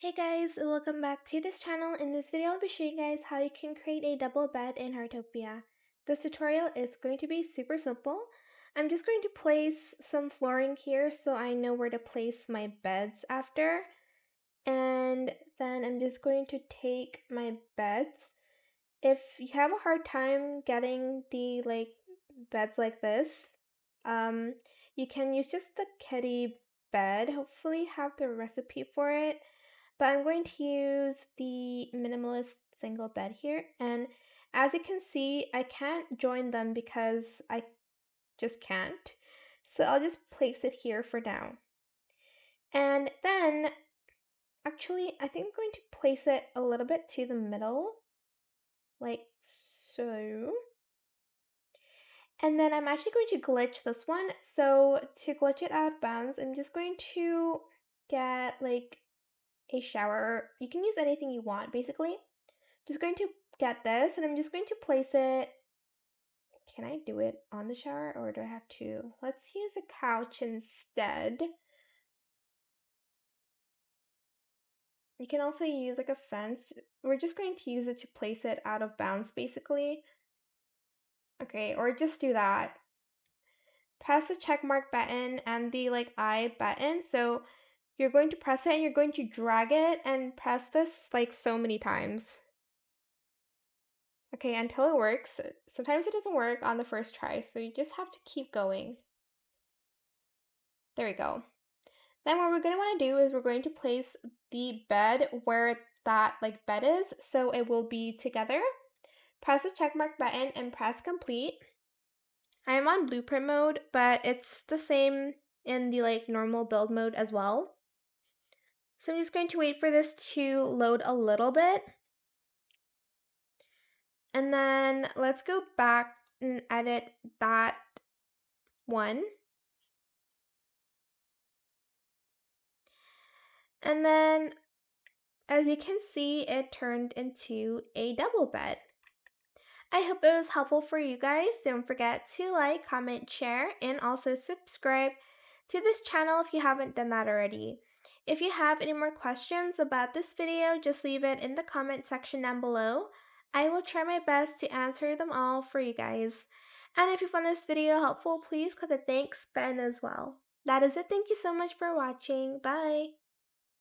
Hey guys, welcome back to this channel. In this video, I'll be showing you guys how you can create a double bed in Heartopia. This tutorial is going to be super simple. I'm just going to place some flooring here so I know where to place my beds after. And then I'm just going to take my beds. If you have a hard time getting the beds like this, you can use just the kitty bed. Hopefully have the recipe for it. But I'm going to use the minimalist single bed here, and as you can see, I can't join them because I just can't. So I'll just place it here for now. And then, actually, I think I'm going to place it a little bit to the middle, like so. And then I'm actually going to glitch this one. So to glitch it out of bounds, I'm just going to get like a shower. You can use anything you want, basically. Just going to get this and I'm just going to place it. Can I do it on the shower or do I have to? Let's use a couch instead. You can also use like a fence. We're just going to use it to place it out of bounds basically. Okay, or just do that. Press the check mark button and the I button. So you're going to press it and you're going to drag it and press this like so many times. Okay, until it works. Sometimes it doesn't work on the first try, so you just have to keep going. There we go. Then what we're going to want to do is we're going to place the bed where that bed is, so it will be together. Press the check mark button and press complete. I'm on blueprint mode, but it's the same in the normal build mode as well. So I'm just going to wait for this to load a little bit. And then let's go back and edit that one. And then, as you can see, it turned into a double bed. I hope it was helpful for you guys. Don't forget to like, comment, share, and also subscribe to this channel if you haven't done that already. If you have any more questions about this video, just leave it in the comment section down below. I will try my best to answer them all for you guys. And if you found this video helpful, please click the thanks button as well. That is it. Thank you so much for watching. Bye!